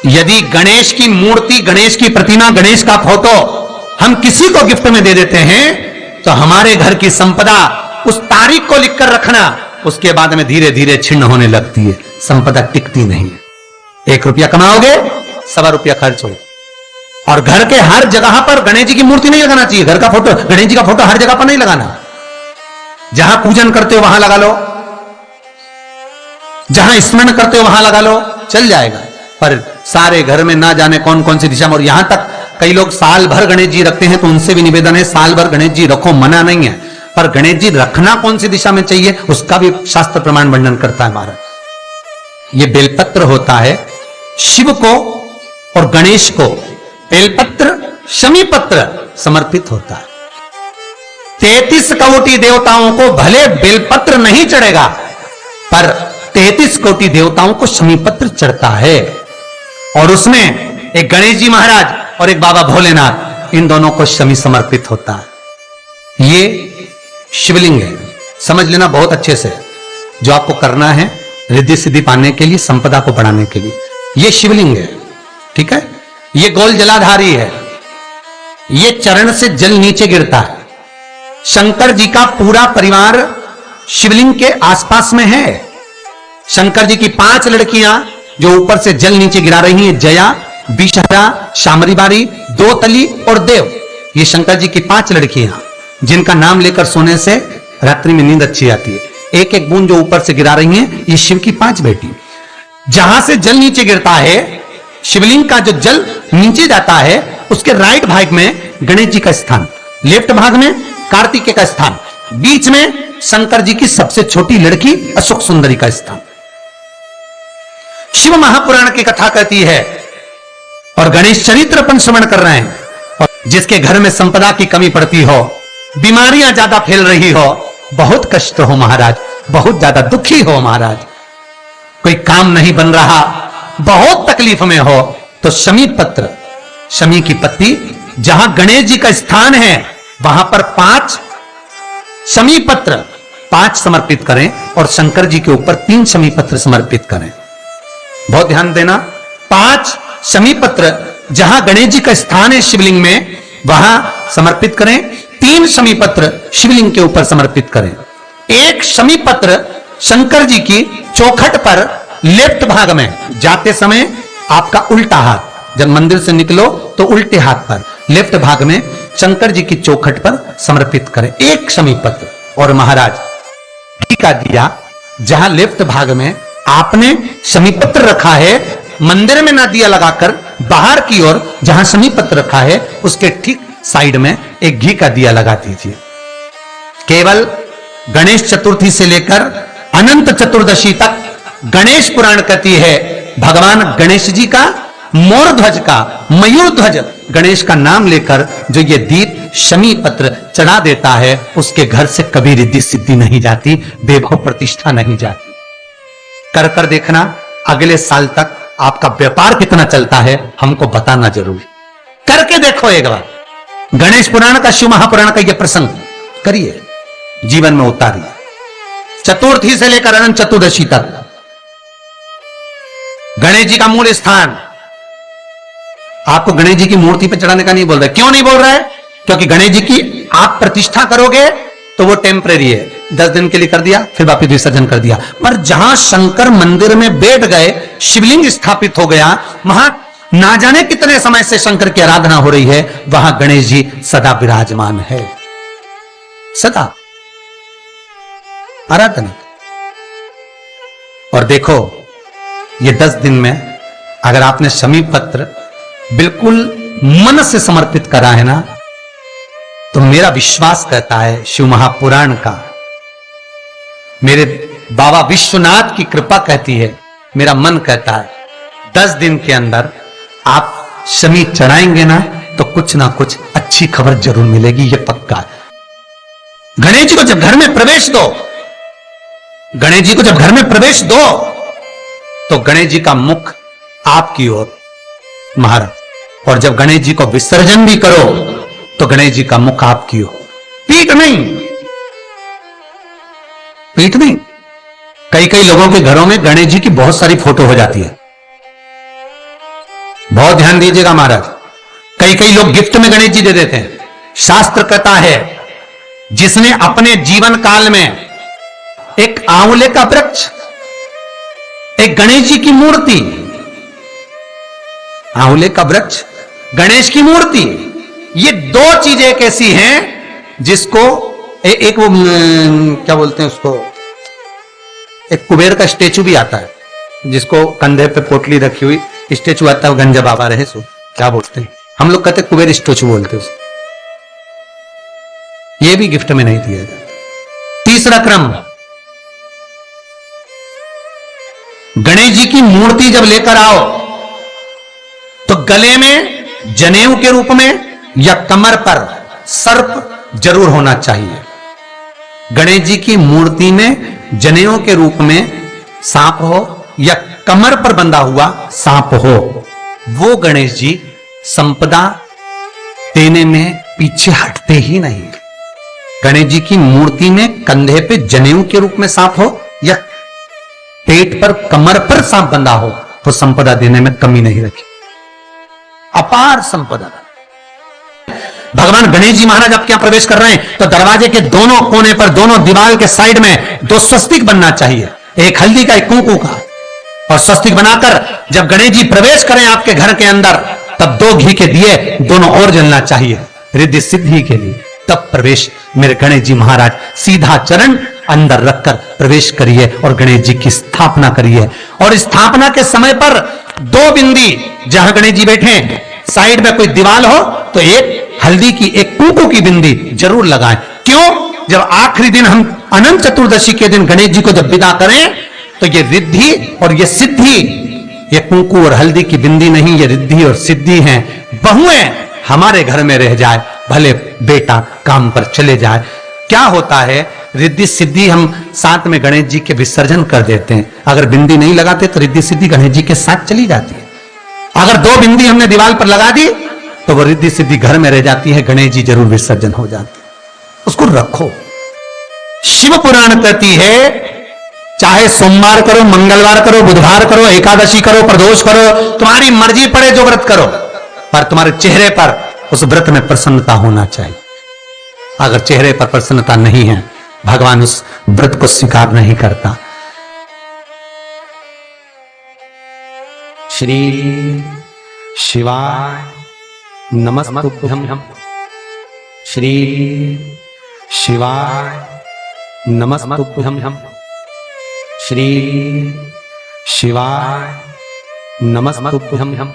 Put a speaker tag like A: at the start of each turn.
A: यदि गणेश की मूर्ति, गणेश की प्रतिमा, गणेश का फोटो हम किसी को गिफ्ट में दे देते हैं तो हमारे घर की संपदा उस तारीख को लिखकर रखना, उसके बाद में धीरे धीरे छिन्न होने लगती है, संपदा टिकती नहीं है। 1 रुपया कमाओगे, 1.25 रुपया खर्च हो। और घर के हर जगह पर गणेश जी की मूर्ति नहीं लगाना चाहिए, घर का फोटो, गणेश जी का फोटो हर जगह पर नहीं लगाना। जहां पूजन करते हो वहां लगा लो, जहां स्मरण करते हो वहां लगा लो, चल जाएगा। पर सारे घर में ना जाने कौन कौन सी दिशा में, और यहां तक कई लोग साल भर गणेश जी रखते हैं, तो उनसे भी निवेदन है साल भर गणेश जी रखो, मना नहीं है, पर गणेश जी रखना कौन सी दिशा में चाहिए उसका भी शास्त्र प्रमाण वर्णन करता है महाराज। ये बेलपत्र होता है शिव को और गणेश को, बेलपत्र शमी पत्र समर्पित होता है। 33 कोटि देवताओं को भले बेलपत्र नहीं चढ़ेगा, पर 33 कोटि देवताओं को शमी पत्र चढ़ता है। और उसमें एक गणेश जी महाराज और एक बाबा भोलेनाथ, इन दोनों को शमी समर्पित होता है। ये शिवलिंग है, समझ लेना बहुत अच्छे से, जो आपको करना है रिद्धि सिद्धि पाने के लिए, संपदा को बढ़ाने के लिए। ये शिवलिंग है, ठीक है। ये गोल जलाधारी है, ये चरण से जल नीचे गिरता है। शंकर जी का पूरा परिवार शिवलिंग के आसपास में है। शंकर जी की 5 लड़कियां जो ऊपर से जल नीचे गिरा रही हैं, जया, बिशहरा, शामरी बारी, दो तली और देव, ये शंकर जी की 5 लड़कियां, जिनका नाम लेकर सोने से रात्रि में नींद अच्छी आती है। एक एक बूंद जो ऊपर से गिरा रही हैं, ये शिव की 5 बेटी। जहां से जल नीचे गिरता है, शिवलिंग का जो जल नीचे जाता है, उसके राइट भाग में गणेश जी का स्थान, लेफ्ट भाग में कार्तिकेय का स्थान, बीच में शंकर जी की सबसे छोटी लड़की अशोक सुंदरी का स्थान। शिव महापुराण की कथा कहती है और गणेश चरित्र अपन श्रवण कर रहे हैं। और जिसके घर में संपदा की कमी पड़ती हो, बीमारियां ज्यादा फैल रही हो, बहुत कष्ट हो महाराज, बहुत ज्यादा दुखी हो महाराज, कोई काम नहीं बन रहा, बहुत तकलीफ में हो, तो शमी पत्र, शमी की पत्ती, जहां गणेश जी का स्थान है वहां पर 5 शमी पत्र 5 समर्पित करें और शंकर जी के ऊपर 3 शमी पत्र समर्पित करें। बहुत ध्यान देना, 5 शमी पत्र जहां गणेश जी का स्थान है शिवलिंग में, वहां समर्पित करें। 3 शमी पत्र शिवलिंग के ऊपर समर्पित करें। 1 शमी पत्र शंकर जी की चौखट पर लेफ्ट भाग में, जाते समय आपका उल्टा हाथ, जब मंदिर से निकलो तो उल्टे हाथ पर लेफ्ट भाग में शंकर जी की चौखट पर समर्पित करें 1 शमी पत्र। और महाराज घी का दिया, जहां लेफ्ट भाग में आपने शमी पत्र रखा है, मंदिर में ना दिया लगाकर बाहर की ओर जहां शमी पत्र रखा है, उसके ठीक साइड में एक घी का दिया लगा दीजिए। केवल गणेश चतुर्थी से लेकर अनंत चतुर्दशी तक गणेश पुराण कहती है, भगवान गणेश जी का मोर ध्वज का, मयूर ध्वज गणेश का नाम लेकर जो ये दीप शमी पत्र चढ़ा देता है, उसके घर से कभी रिद्धि सिद्धि नहीं जाती, वैभव प्रतिष्ठा नहीं जाती। कर कर देखना, अगले साल तक आपका व्यापार कितना चलता है हमको बताना जरूर, करके देखो एक बार। गणेश पुराण का, शिव महापुराण का यह प्रसंग करिए, जीवन में उतारिए। चतुर्थी से लेकर अनंत चतुर्दशी तक गणेश जी का मूल स्थान, आपको गणेश जी की मूर्ति पर चढ़ाने का नहीं बोल रहा है। क्यों नहीं बोल रहा है? क्योंकि गणेश जी की आप प्रतिष्ठा करोगे तो वो टेम्परेरी है, 10 दिन के लिए कर दिया, फिर वापिस विसर्जन कर दिया। पर जहां शंकर मंदिर में बैठ गए, शिवलिंग स्थापित हो गया, वहां ना जाने कितने समय से शंकर की आराधना हो रही है, वहां गणेश जी सदा विराजमान है, सदा आराधना। और देखो, ये 10 दिन में अगर आपने शमी पत्र बिल्कुल मन से समर्पित करा है ना, तो मेरा विश्वास कहता है, शिव महापुराण का, मेरे बाबा विश्वनाथ की कृपा कहती है, मेरा मन कहता है, 10 दिन के अंदर आप शमी चढ़ाएंगे ना, तो कुछ ना कुछ अच्छी खबर जरूर मिलेगी, यह पक्का है। गणेश जी को जब घर में प्रवेश दो, गणेश जी को जब घर में प्रवेश दो, तो गणेश जी का मुख आपकी ओर महाराज, और जब गणेश जी को विसर्जन भी करो तो गणेश जी का मुख आपकी ओर, पीठ नहीं, पीठ नहीं। कई कई लोगों के घरों में गणेश जी की बहुत सारी फोटो हो जाती है, बहुत ध्यान दीजिएगा महाराज। कई कई लोग गिफ्ट में गणेश जी दे देते हैं। शास्त्र कहता है जिसने अपने जीवन काल में एक आंवले का वृक्ष, एक गणेश जी की मूर्ति, आंवले का वृक्ष, गणेश की मूर्ति, ये दो चीजें एक ऐसी हैं जिसको एक वो क्या बोलते हैं उसको, एक कुबेर का स्टेचू भी आता है जिसको कंधे पे पोटली रखी हुई स्टेचू आता है, गंजा बाबा रहे सो क्या बोलते हैं, हम लोग कहते कुबेर स्टेचू बोलते हैं। ये भी गिफ्ट में नहीं दिया जाता। तीसरा क्रम, गणेश जी की मूर्ति जब लेकर आओ तो गले में जनेऊ के रूप में या कमर पर सर्प जरूर होना चाहिए। गणेश जी की मूर्ति में जनेऊ के रूप में सांप हो या कमर पर बंधा हुआ सांप हो, वो गणेश जी संपदा देने में पीछे हटते ही नहीं। गणेश जी की मूर्ति में कंधे पे जनेऊ के रूप में सांप हो या पेट पर कमर पर सांप बंधा हो तो संपदा देने में कमी नहीं रखी, अपार संपदा। भगवान गणेश जी महाराज अब क्या प्रवेश कर रहे हैं तो दरवाजे के दोनों कोने पर, दोनों दीवार के साइड में दो स्वस्तिक बनना चाहिए, एक हल्दी का एक कुंकू का, और स्वस्तिक बनाकर जब गणेश जी प्रवेश करें आपके घर के अंदर तब दो घी के दिए दोनों ओर जलना चाहिए रिद्धि सिद्धि के लिए। तब प्रवेश मेरे गणेश जी महाराज सीधा चरण अंदर रखकर प्रवेश करिए और गणेश जी की स्थापना करिए। और स्थापना के समय पर दो बिंदी, जहां गणेश जी बैठे साइड में कोई दीवार हो तो एक हल्दी की एक कुंकू की बिंदी जरूर लगाएं। क्यों? जब आखिरी दिन हम अनंत चतुर्दशी के दिन गणेश जी को जब विदा करें तो ये रिद्धि और ये सिद्धि, ये कुंकू और हल्दी की बिंदी नहीं, ये रिद्धि और सिद्धि हैं। बहुएं हमारे घर में रह जाए, भले बेटा काम पर चले जाए। क्या होता है, रिद्धि सिद्धि हम साथ में गणेश जी के विसर्जन कर देते हैं। अगर बिंदी नहीं लगाते तो रिद्धि सिद्धि गणेश जी के साथ चली जाती है। अगर दो बिंदी हमने दीवार पर लगा दी तो वो रिद्धि सिद्धि घर में रह जाती है, गणेश जी जरूर विसर्जन हो जाते हैं। उसको रखो। शिव पुराण कहती है चाहे सोमवार करो, मंगलवार करो, बुधवार करो, एकादशी करो, प्रदोष करो, तुम्हारी मर्जी पड़े जो व्रत करो, पर तुम्हारे चेहरे पर उस व्रत में प्रसन्नता होना चाहिए। अगर चेहरे पर प्रसन्नता नहीं है भगवान उस व्रत को स्वीकार नहीं करता। श्री शिवाय नमस्तुभ्यं, श्री शिवाय नमस्तुभ्यं, श्री शिवाय नमस्तुभ्यं।